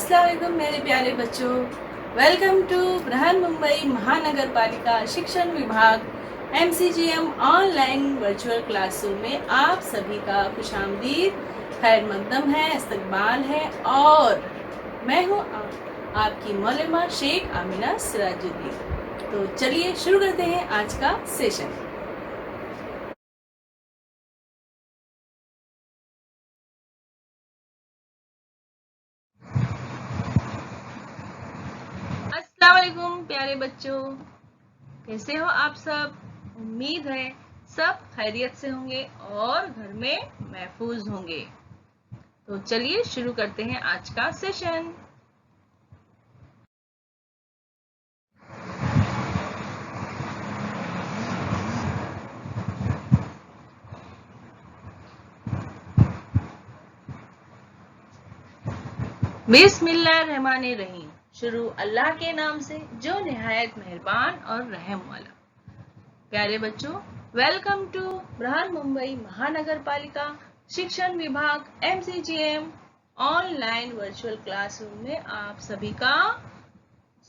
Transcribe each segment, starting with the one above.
अस्सलाम वालेकुम मेरे प्यारे बच्चों। वेलकम टू बृहन्मुंबई महानगर पालिका शिक्षण विभाग MCGM ऑनलाइन वर्चुअल क्लासरूम में आप सभी का खुशामदीद, खैर मकदम है, इस्तकबाल है। और मैं हूँ आपकी मौलमा शेख आमिना सिराजुद्दीन। तो चलिए शुरू करते हैं आज का सेशन। अस्सलाम वालेकुम प्यारे बच्चों, कैसे हो आप सब? उम्मीद है सब खैरियत से होंगे और घर में महफूज होंगे। तो चलिए शुरू करते हैं आज का सेशन। बिस्मिल्लाहिर्रहमानिर्रहीम। शुरू अल्लाह के नाम से जो निहायत मेहरबान और रहम वाला। प्यारे बच्चों, वेलकम टू बृहन्मुंबई महानगर पालिका शिक्षण विभाग MCGM ऑनलाइन वर्चुअल क्लासरूम में आप सभी का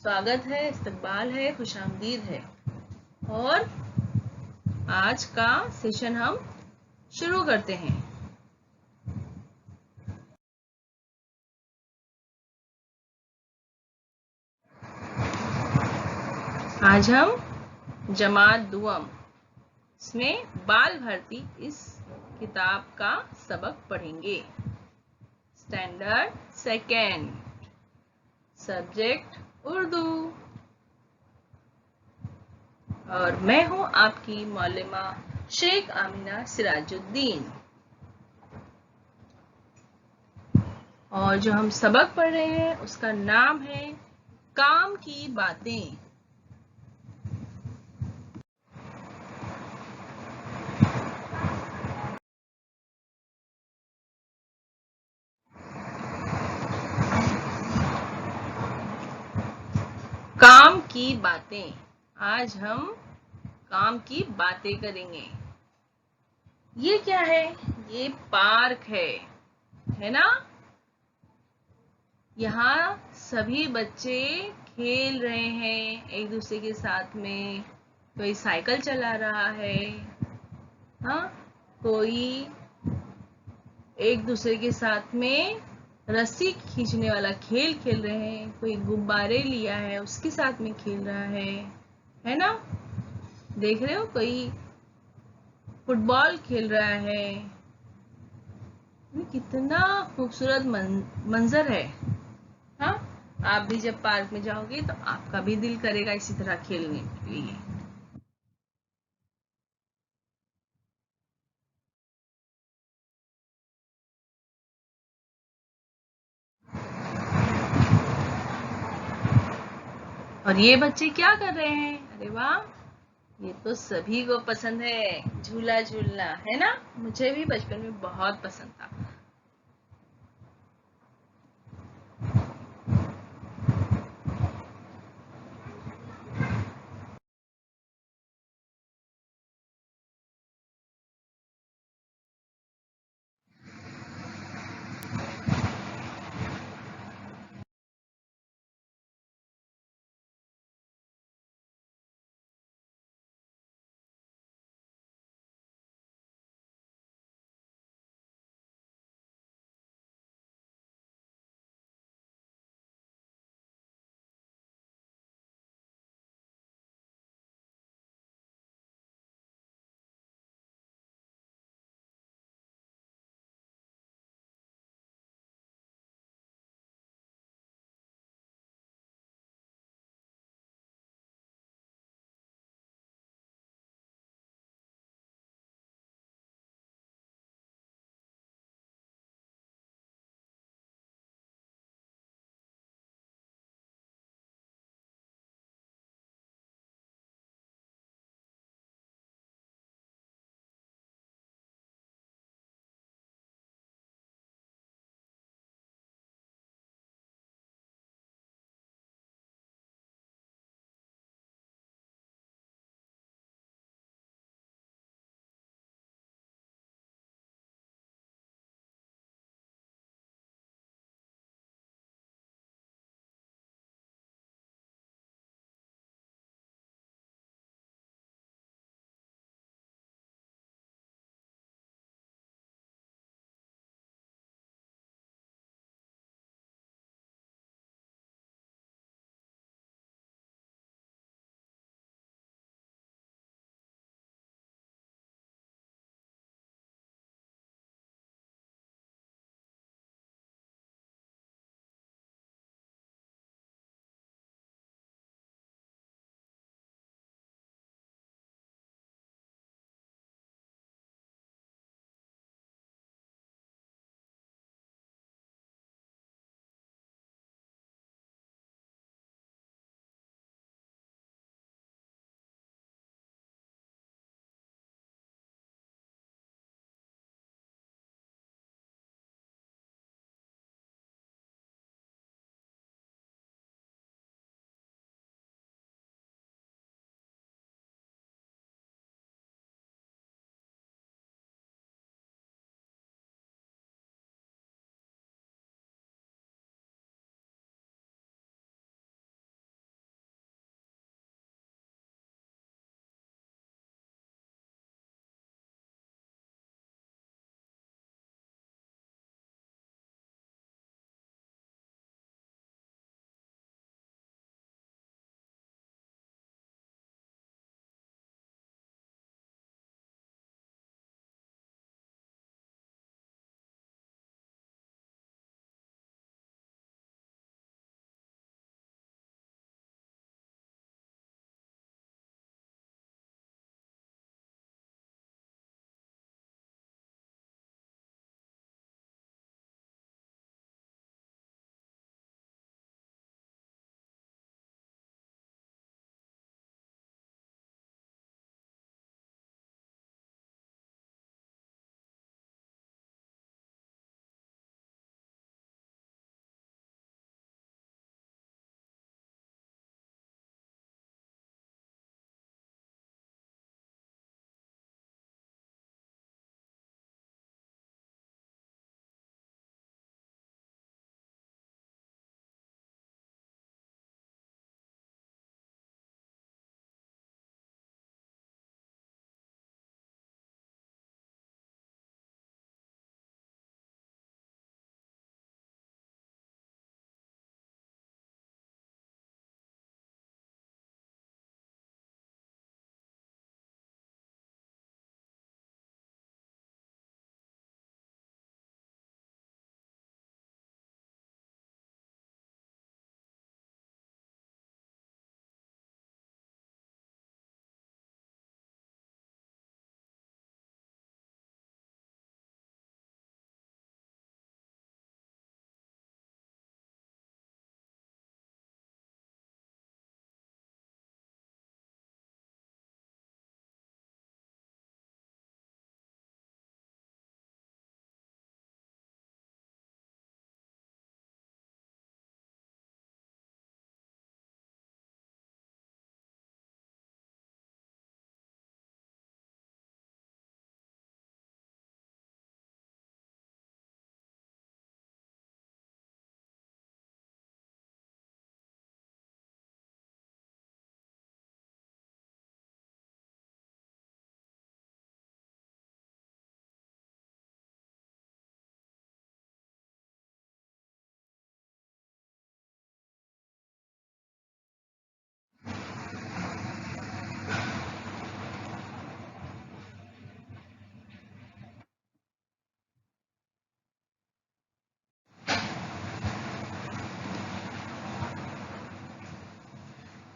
स्वागत है, इस्तकबाल है, खुशामदीद है। और आज का सेशन हम शुरू करते हैं। आज हम जमात दुआम इसमें बाल भारती इस किताब का सबक पढ़ेंगे। Standard second, subject Urdu. और मैं हूं आपकी मौलमा शेख आमिना सिराजुद्दीन। और जो हम सबक पढ़ रहे हैं उसका नाम है काम की बातें। काम की बातें। आज हम काम की बातें करेंगे। ये क्या है? ये पार्क है ना? यहाँ सभी बच्चे खेल रहे हैं एक दूसरे के साथ में। कोई साइकिल चला रहा है, हाँ, कोई एक दूसरे के साथ में रस्सी खींचने वाला खेल खेल रहे हैं, कोई गुब्बारे लिया है उसके साथ में खेल रहा है ना? देख रहे हो, कोई फुटबॉल खेल रहा है। कितना खूबसूरत मंजर है। हाँ, आप भी जब पार्क में जाओगे तो आपका भी दिल करेगा इसी तरह खेलने के लिए। और ये बच्चे क्या कर रहे हैं? अरे वाह, ये तो सभी को पसंद है, झूला झूलना, है ना? मुझे भी बचपन में बहुत पसंद था।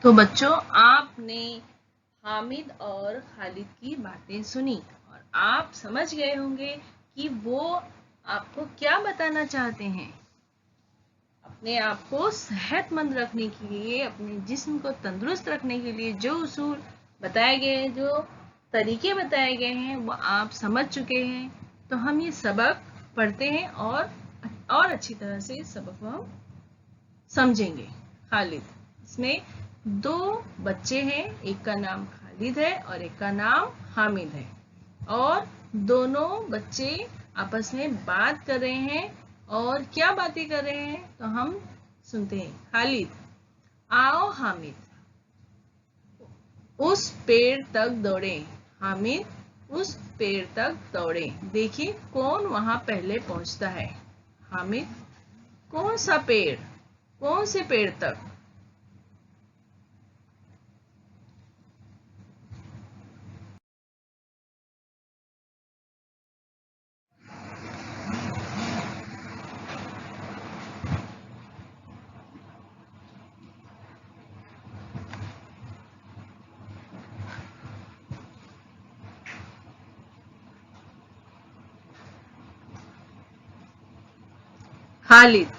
तो बच्चों, आपने हामिद और खालिद की बातें सुनी और आप समझ गए होंगे कि वो आपको क्या बताना चाहते हैं। अपने आप को सेहतमंद रखने के लिए, अपने जिस्म को तंदुरुस्त रखने के लिए जो उसूल बताए गए हैं, जो तरीके बताए गए हैं, वो आप समझ चुके हैं। तो हम ये सबक पढ़ते हैं और अच्छी तरह से इस सबक को हम समझेंगे। खालिद, इसमें 2 बच्चे हैं, एक का नाम खालिद है और एक का नाम हामिद है, और दोनों बच्चे आपस में बात कर रहे हैं। और क्या बातें कर रहे हैं तो हम सुनते हैं। खालिद, आओ हामिद उस पेड़ तक दौड़े। हामिद उस पेड़ तक दौड़े। देखिए कौन वहां पहले पहुंचता है। हामिद, कौन सा पेड़, कौन से पेड़ तक? खालिद,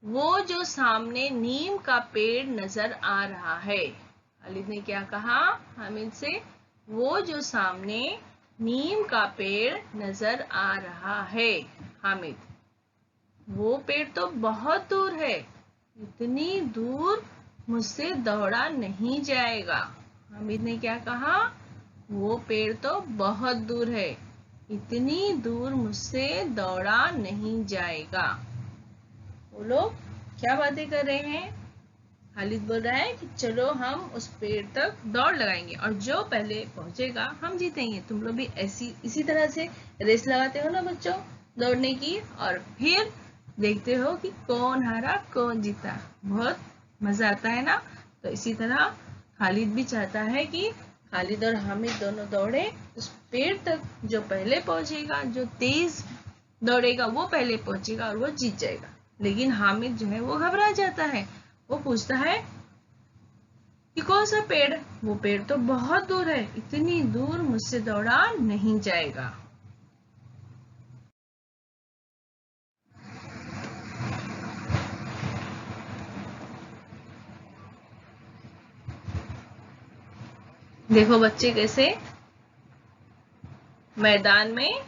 वो जो सामने नीम का पेड़ नजर आ रहा है। खालिद ने क्या कहा हामिद से? वो जो सामने नीम का पेड़ नजर आ रहा है। हामिद, वो पेड़ तो बहुत दूर है, इतनी दूर मुझसे दौड़ा नहीं जाएगा। हामिद ने क्या कहा? वो पेड़ तो बहुत दूर है, इतनी दूर मुझसे दौड़ा नहीं जाएगा। वो लोग क्या बातें कर रहे हैं? खालिद बोल रहा है कि चलो हम उस पेड़ तक दौड़ लगाएंगे और जो पहले पहुंचेगा हम जीतेंगे। तुम लोग भी इसी तरह से रेस लगाते हो ना बच्चों, दौड़ने की, और फिर देखते हो कि कौन हारा कौन जीता। बहुत मजा आता है ना। तो इसी तरह खालिद भी चाहता है कि खालिद और हामिद दोनों दौड़े उस पेड़ तक, जो पहले पहुंचेगा, जो तेज दौड़ेगा वो पहले पहुंचेगा और वो जीत जाएगा। लेकिन हामिद जो है वो घबरा जाता है। वो पूछता है कि कौन सा पेड़? वो पेड़ तो बहुत दूर है, इतनी दूर मुझसे दौड़ा नहीं जाएगा। देखो बच्चे कैसे मैदान में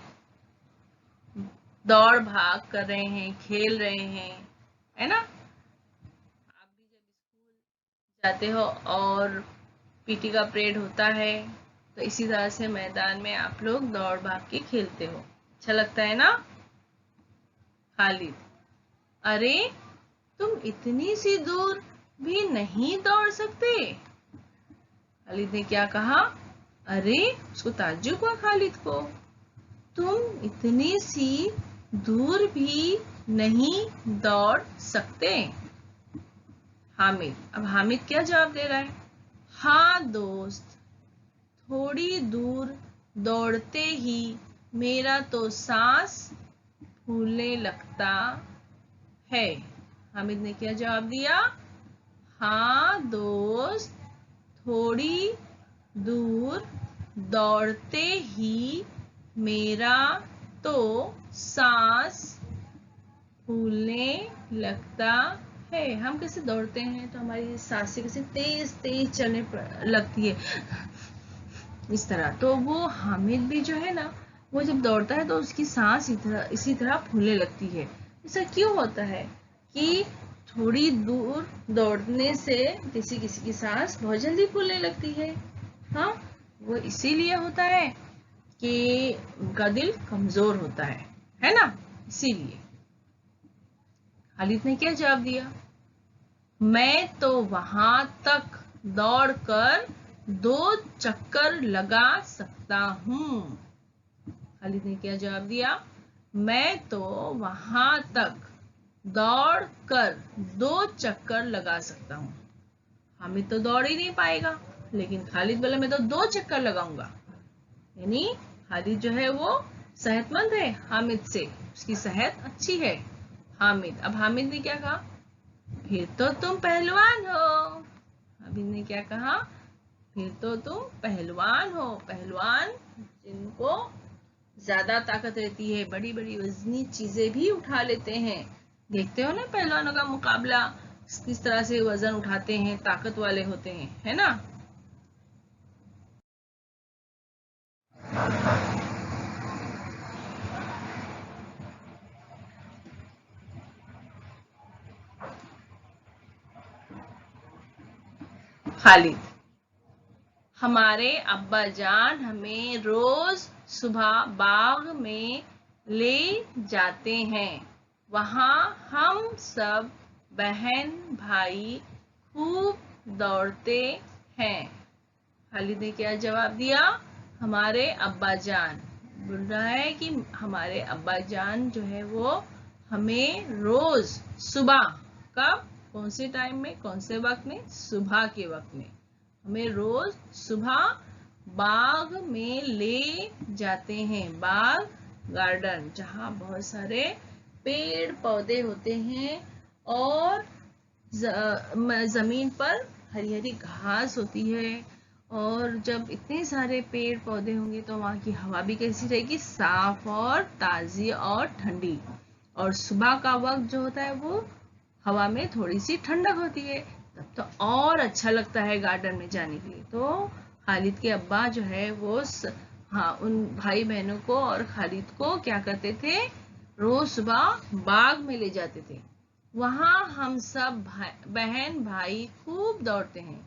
दौड़ भाग कर रहे हैं, खेल रहे हैं, है ना। आप भी जब स्कूल जाते हो और पीटी का परेड होता है तो इसी तरह से मैदान में आप लोग दौड़ भाग के खेलते हो, अच्छा लगता है ना। खालिद, अरे तुम इतनी सी दूर भी नहीं दौड़ सकते। खालिद ने क्या कहा? अरे, उसको ताज्जुब हुआ खालिद को, तुम इतनी सी दूर भी नहीं दौड़ सकते। हामिद, अब हामिद क्या जवाब दे रहा है? हाँ दोस्त, थोड़ी दूर दौड़ते ही मेरा तो सांस फूलने लगता है। हामिद ने क्या जवाब दिया? हाँ दोस्त, थोड़ी दूर दौड़ते ही मेरा तो सांस फूलने लगता है। हम कैसे दौड़ते हैं तो हमारी सांसें कैसे तेज तेज चलने लगती है, इस तरह। तो वो हामिद भी जो है ना, वो जब दौड़ता है तो उसकी सांस इसी तरह फूलने लगती है। ऐसा क्यों होता है कि थोड़ी दूर दौड़ने से किसी किसी की सांस बहुत जल्दी फूलने लगती है? हाँ, वो इसीलिए होता है कि उनका दिल कमजोर होता है ना, इसीलिए। खालिद ने क्या जवाब दिया? मैं तो वहां तक दौड़कर 2 चक्कर लगा सकता हूँ। खालिद ने क्या जवाब दिया? मैं तो वहां तक दौड़कर 2 चक्कर लगा सकता हूँ। हामिद तो दौड़ ही नहीं पाएगा, लेकिन खालिद बोला मैं तो 2 चक्कर लगाऊंगा। यानी खालिद जो है वो सेहतमंद है हामिद से, उसकी सेहत अच्छी है। हामिद, अब हामिद ने क्या कहा? फिर तो तुम पहलवान हो। हामिद ने क्या कहा, फिर तो तुम पहलवान हो, पहलवान जिनको ज्यादा ताकत रहती है, बड़ी बड़ी वजनी चीजें भी उठा लेते हैं। देखते हो ना पहलवानों का मुकाबला, किस तरह से वजन उठाते हैं, ताकत वाले होते हैं, है ना। खालिद, हमारे अब्बा जान हमें रोज सुबह बाग में ले जाते हैं, वहाँ हम सब बहन भाई खूब दौड़ते हैं। खालिद ने क्या जवाब दिया, हमारे अब्बा जान बोल रहा है कि हमारे अब्बा जान जो है वो हमें रोज सुबह, कब, कौन से टाइम में, कौन से वक्त में, सुबह के वक्त में, हमें रोज सुबह बाग में ले जाते हैं। बाग गार्डन, जहाँ बहुत सारे पेड़ पौधे होते हैं और जमीन पर हरी हरी घास होती है। और जब इतने सारे पेड़ पौधे होंगे तो वहाँ की हवा भी कैसी रहेगी, साफ और ताजी और ठंडी। और सुबह का वक्त जो होता है वो हवा में थोड़ी सी ठंडक होती है, तब तो और अच्छा लगता है गार्डन में जाने के लिए। तो खालिद के अब्बा जो है वो उन भाई बहनों को और खालिद को क्या करते थे, रोज सुबह बाग में ले जाते थे। वहाँ हम सब बहन भाई खूब दौड़ते हैं,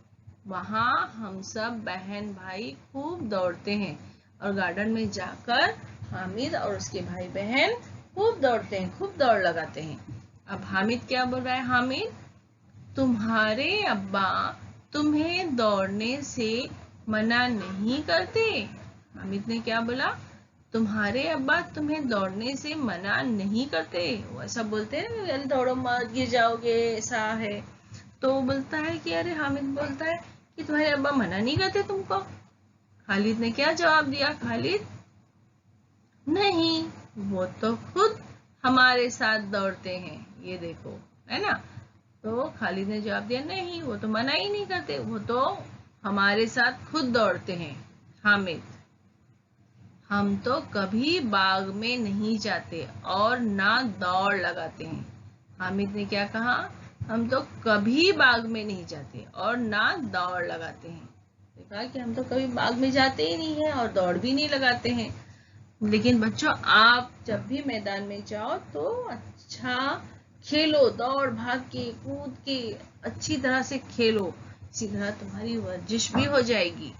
वहाँ हम सब बहन भाई खूब दौड़ते हैं। और गार्डन में जाकर हामिद और उसके भाई बहन खूब दौड़ते हैं, खूब दौड़ लगाते हैं। अब हामिद क्या बोल रहा है, हामिद, तुम्हारे अब्बा तुम्हें दौड़ने से मना नहीं करते। हामिद ने क्या बोला, तुम्हारे अब्बा तुम्हें दौड़ने से मना नहीं करते। वो ऐसा बोलते हैं ना, दौड़ो मत गिर जाओगे, ऐसा है। तो वो बोलता है कि अरे, हामिद बोलता है कि तुम्हारे अब्बा मना नहीं करते तुमको। खालिद ने क्या जवाब दिया, खालिद, नहीं, वो तो खुद हमारे साथ दौड़ते हैं, ये देखो, है ना। तो खालिद ने जवाब दिया, नहीं, वो तो मना ही नहीं करते, वो तो हमारे साथ खुद दौड़ते हैं। हामिद, हम तो कभी बाग में नहीं जाते और ना दौड़ लगाते हैं। हामिद ने क्या कहा, हम तो कभी बाग में नहीं जाते और ना दौड़ लगाते हैं। कहा कि हम तो कभी बाग में जाते ही नहीं है और दौड़ भी नहीं लगाते हैं। लेकिन बच्चों, आप जब भी मैदान में जाओ तो अच्छा खेलो, दौड़ भाग के कूद के अच्छी तरह से खेलो, इसी तरह तुम्हारी वर्जिश भी हो जाएगी।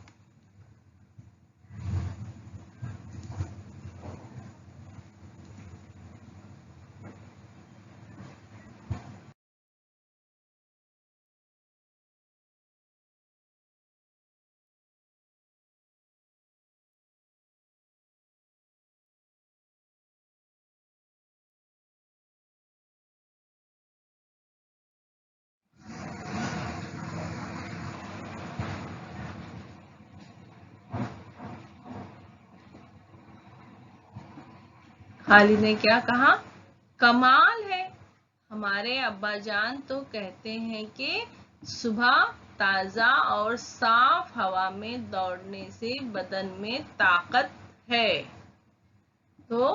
खालिद ने क्या कहा, कमाल है, हमारे अब्बा जान तो कहते हैं कि सुबह ताजा और साफ हवा में दौड़ने से बदन में ताकत है। तो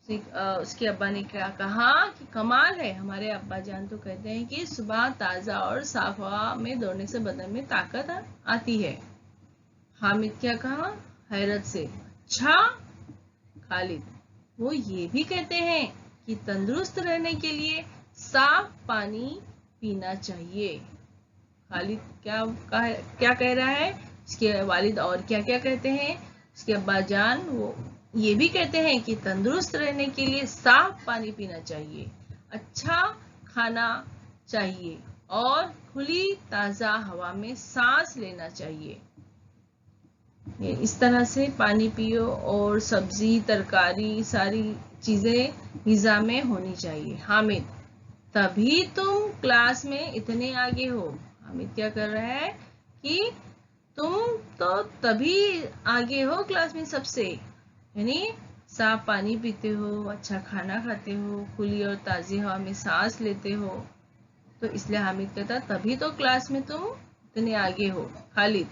उसके अब्बा ने क्या कहा कि कमाल है, हमारे अब्बा जान तो कहते हैं कि सुबह ताजा और साफ हवा में दौड़ने से बदन में ताकत आती है। हामिद क्या कहा, हैरत से, अच्छा। खालिद, वो ये भी कहते हैं कि तंदुरुस्त रहने के लिए साफ पानी पीना चाहिए। खालिद क्या कह रहा है, इसके वालिद और क्या क्या कहते हैं, इसके अब्बा जान वो ये भी कहते हैं कि तंदुरुस्त रहने के लिए साफ पानी पीना चाहिए, अच्छा खाना चाहिए और खुली ताजा हवा में सांस लेना चाहिए। इस तरह से पानी पियो और सब्जी तरकारी सारी चीजें ग़िज़ा में होनी चाहिए। हामिद, तभी तुम क्लास में इतने आगे हो। हामिद क्या कर रहा है कि तुम तो तभी आगे हो क्लास में सबसे, यानी साफ पानी पीते हो, अच्छा खाना खाते हो, खुली और ताजी हवा में सांस लेते हो। तो इसलिए हामिद कहता तभी तो क्लास में तुम इतने आगे हो। खालिद,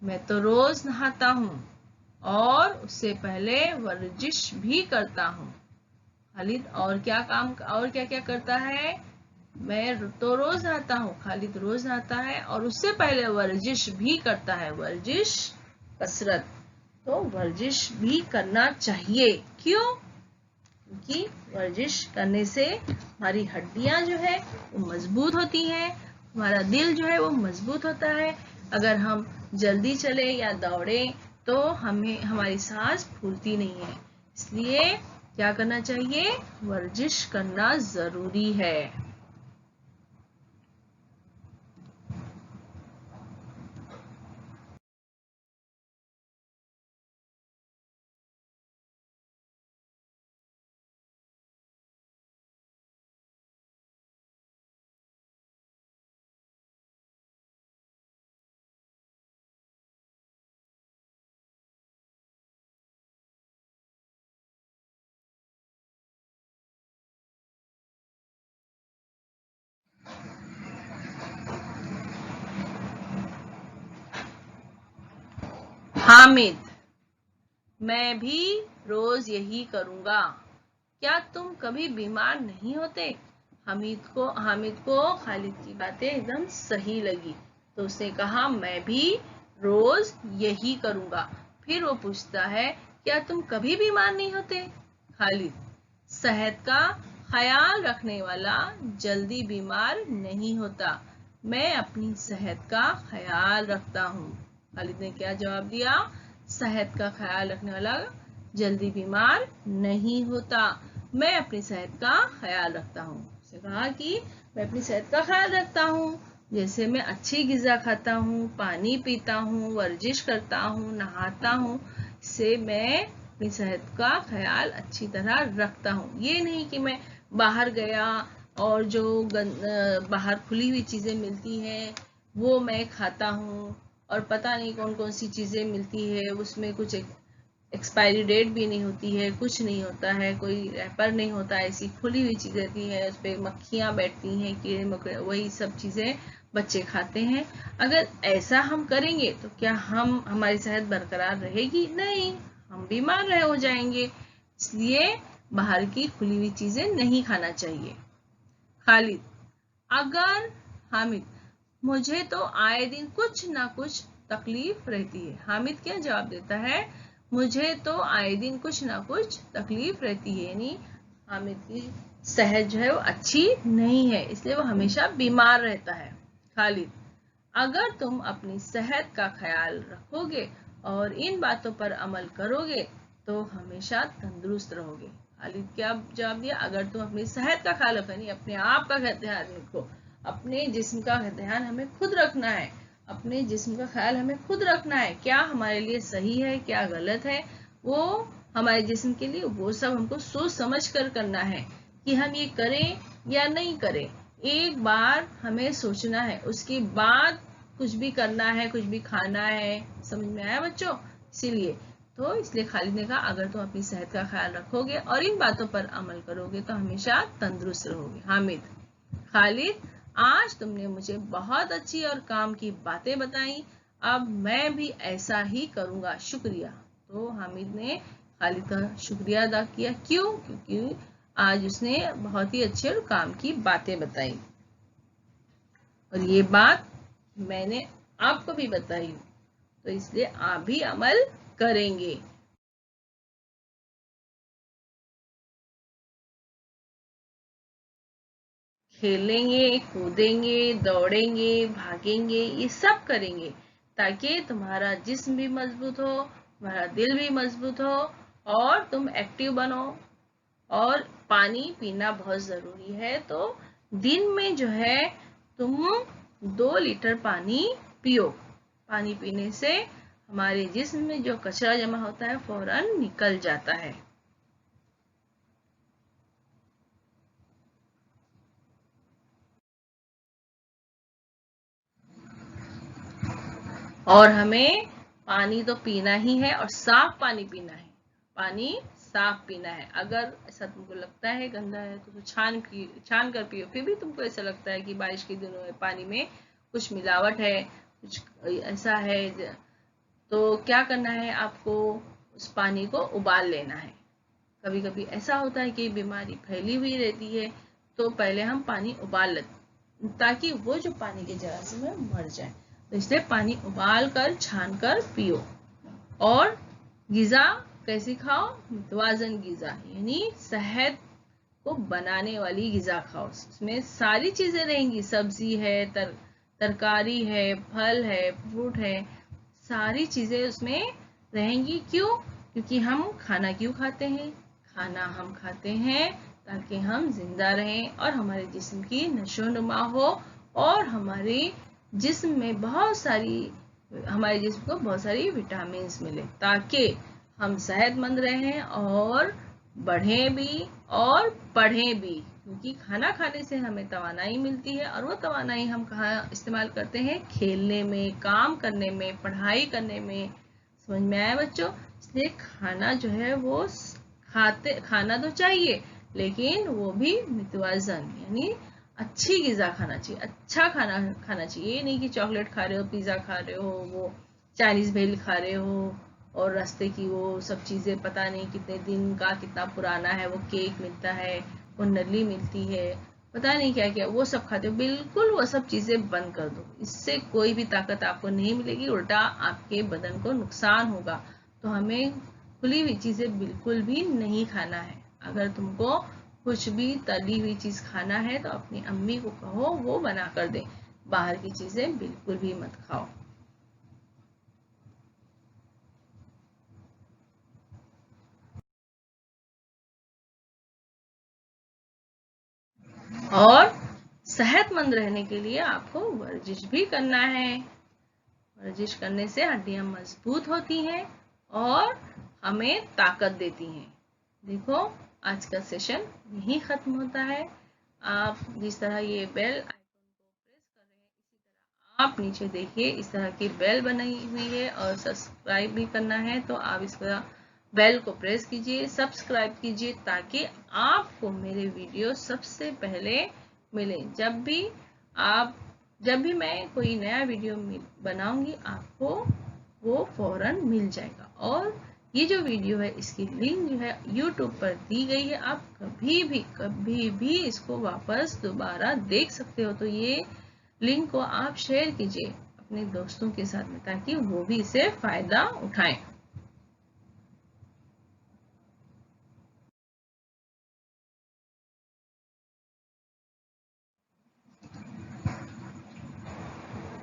मैं तो रोज नहाता हूँ और उससे पहले वर्जिश भी करता हूँ। खालिद, और क्या क्या करता है? मैं तो रोज नहाता हूँ। खालिद रोज नहाता है और उससे पहले वर्जिश भी करता है। वर्जिश, कसरत। तो वर्जिश भी करना चाहिए। क्यों? क्योंकि वर्जिश करने से हमारी हड्डियां जो है वो मजबूत होती हैं, हमारा दिल जो है वो मजबूत होता है। अगर हम जल्दी चले या दौड़े तो हमारी सांस फूलती नहीं है। इसलिए क्या करना चाहिए? वर्जिश करना जरूरी है। हामिद, मैं भी रोज यही करूंगा। क्या तुम कभी बीमार नहीं होते? हामिद को खालिद की बातें एकदम सही लगी, तो उसने कहा मैं भी रोज यही करूंगा। फिर वो पूछता है, क्या तुम कभी बीमार नहीं होते? खालिद, सेहत का ख्याल रखने वाला जल्दी बीमार नहीं होता। मैं अपनी सेहत का ख्याल रखता हूँ। खालिद ने क्या जवाब दिया? सेहत का ख्याल रखने वाला जल्दी बीमार नहीं होता। मैं अपनी सेहत का ख्याल रखता हूँ। उसने कहा कि मैं अपनी सेहत का ख्याल रखता हूँ, जैसे मैं अच्छी ग़िज़ा खाता हूँ, पानी पीता हूँ, वर्जिश करता हूँ, नहाता हूँ। इससे मैं अपनी सेहत का ख्याल अच्छी तरह रखता हूँ। ये नहीं कि मैं बाहर गया और जो बाहर खुली हुई चीज़ें मिलती हैं वो मैं खाता हूँ, और पता नहीं कौन कौन सी चीज़ें मिलती है, उसमें कुछ एक्सपायरी डेट भी नहीं होती है, कुछ नहीं होता है, कोई रैपर नहीं होता, ऐसी खुली हुई चीज़ रहती है, उस पर मक्खियाँ बैठती हैं, कीड़े मकोड़े, वही सब चीज़ें बच्चे खाते हैं। अगर ऐसा हम करेंगे तो क्या हमारी सेहत बरकरार रहेगी? नहीं, हम बीमार हो जाएंगे। इसलिए बाहर की खुली हुई चीज़ें नहीं खाना चाहिए। खालिद, अगर हामिद, मुझे तो आए दिन कुछ ना कुछ तकलीफ रहती है। हामिद क्या जवाब देता है? मुझे तो आए दिन कुछ ना कुछ तकलीफ रहती है, यानी हामिद की सेहत जो है वो अच्छी नहीं है, इसलिए वो हमेशा बीमार रहता है। खालिद, अगर तुम अपनी सेहत का ख्याल रखोगे और इन बातों पर अमल करोगे तो हमेशा तंदुरुस्त रहोगे। खालिद क्या जवाब दिया? अगर तुम अपनी सेहत का ख्याल रखो, नहीं अपने आप का ध्यान रखो, अपने जिस्म का ध्यान हमें खुद रखना है, अपने जिस्म का ख्याल हमें खुद रखना है, क्या हमारे लिए सही है क्या गलत है वो हमारे जिस्म के लिए, वो सब हमको सोच समझ कर करना है कि हम ये करें या नहीं करें। एक बार हमें सोचना है, उसके बाद कुछ भी करना है, कुछ भी खाना है। समझ में आया बच्चों? इसलिए खालिद ने कहा अगर तुम अपनी सेहत का ख्याल रखोगे और इन बातों पर अमल करोगे तो हमेशा तंदुरुस्त रहोगे। हामिद, खालिद, आज तुमने मुझे बहुत अच्छी और काम की बातें बताई, अब मैं भी ऐसा ही करूंगा, शुक्रिया। तो हामिद ने खालिद का शुक्रिया अदा किया। क्यों? क्योंकि आज उसने बहुत ही अच्छे और काम की बातें बताई, और ये बात मैंने आपको भी बताई, तो इसलिए आप भी अमल करेंगे। खेलेंगे, कूदेंगे, दौड़ेंगे, भागेंगे, ये सब करेंगे ताकि तुम्हारा जिस्म भी मजबूत हो, तुम्हारा दिल भी मजबूत हो और तुम एक्टिव बनो। और पानी पीना बहुत ज़रूरी है, तो दिन में जो है तुम 2 लीटर पानी पियो। पानी पीने से हमारे जिस्म में जो कचरा जमा होता है फौरन निकल जाता है। और हमें पानी तो पीना ही है और साफ पानी पीना है। पानी साफ पीना है। अगर ऐसा तुमको लगता है गंदा है तो छान कर पियो। फिर भी तुमको ऐसा लगता है कि बारिश के दिनों में पानी में कुछ मिलावट है, कुछ ऐसा है, तो क्या करना है आपको, उस पानी को उबाल लेना है। कभी कभी ऐसा होता है कि बीमारी फैली हुई रहती है, तो पहले हम पानी उबाल लेते ताकि वो जो पानी के जरासीम है मर जाए। तो इसलिए पानी उबाल कर छान कर पियो। और ग़िज़ा कैसी खाओ, मुतवाज़न ग़िज़ा, यानी सेहत को बनाने वाली ग़िज़ा खाओ। इसमें सारी चीजें रहेंगी, सब्जी है, तरकारी है, फल है, फ्रूट है, सारी चीजें उसमें रहेंगी। क्यों? क्योंकि हम खाना क्यों खाते हैं? खाना हम खाते हैं ताकि हम जिंदा रहें और हमारे जिस्म की नशोनुमा हो और हमारे जिस्म में हमारे जिस्म को बहुत सारी विटामिन मिले, ताकि हम सेहतमंद रहें और बढ़ें भी और पढ़ें भी। क्योंकि खाना खाने से हमें तवानाई मिलती है, और वो तवानाई हम कहाँ इस्तेमाल करते हैं? खेलने में, काम करने में, पढ़ाई करने में। समझ में आया बच्चों? इसलिए खाना जो है वो खाना तो चाहिए, लेकिन वो भी मुतवाज़न, यानी अच्छी ग़िज़ा खाना चाहिए, अच्छा खाना खाना चाहिए। ये नहीं कि चॉकलेट खा रहे हो, पिज़्ज़ा खा रहे हो, वो चाइनीज़ भेल खा रहे हो, और रास्ते की वो सब चीज़ें पता नहीं कितने दिन का, कितना पुराना है, वो केक मिलता है, वो नली मिलती है, पता नहीं क्या क्या, वो सब खाते हो। बिल्कुल वो सब चीज़ें बंद कर दो, इससे कोई भी ताकत आपको नहीं मिलेगी, उल्टा आपके बदन को नुकसान होगा। तो हमें खुली हुई चीज़ें बिल्कुल भी नहीं खाना है। अगर तुमको कुछ भी तली हुई चीज़ खाना है तो अपनी अम्मी को कहो वो बना कर दे, बाहर की चीज़ें बिल्कुल भी मत खाओ। और सेहतमंद रहने के लिए आपको वर्जिश भी करना है। वर्जिश करने से हड्डियां मजबूत होती हैं और हमें ताकत देती हैं। देखो, आज का सेशन यहीं खत्म होता है। आप जिस तरह ये बेल आइकन को प्रेस कर रहे हैं, इसी तरह आप नीचे देखिए, इस तरह की बेल बनाई हुई है, और सब्सक्राइब भी करना है तो आप इस तरह बेल को प्रेस कीजिए, सब्सक्राइब कीजिए, ताकि आपको मेरे वीडियो सबसे पहले मिले। जब भी मैं कोई नया वीडियो बनाऊंगी, आपको वो फौरन मिल जाएगा। और ये जो वीडियो है, इसकी लिंक जो है YouTube पर दी गई है, आप कभी भी इसको वापस दोबारा देख सकते हो। तो ये लिंक को आप शेयर कीजिए अपने दोस्तों के साथ में, ताकि वो भी इसे फायदा उठाएं।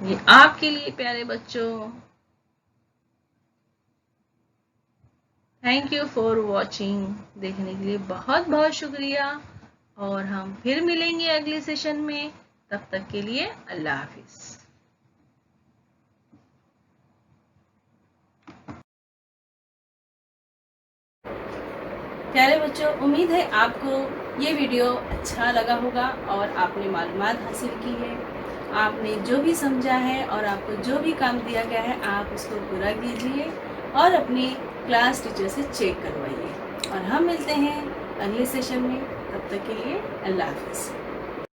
ये आपके लिए प्यारे बच्चों। Thank you for watching. देखने के लिए बहुत बहुत शुक्रिया, और हम फिर मिलेंगे अगले सेशन में। तब तक के लिए अल्लाह हाफिज। प्यारे बच्चों, उम्मीद है आपको ये वीडियो अच्छा लगा होगा और आपने मालूमात हासिल की है। आपने जो भी समझा है और आपको जो भी काम दिया गया है, आप उसको पूरा कीजिए और अपनी क्लास टीचर से चेक करवाइए। और हम मिलते हैं अगले सेशन में। तब तक के लिए अल्लाह हाफिज़।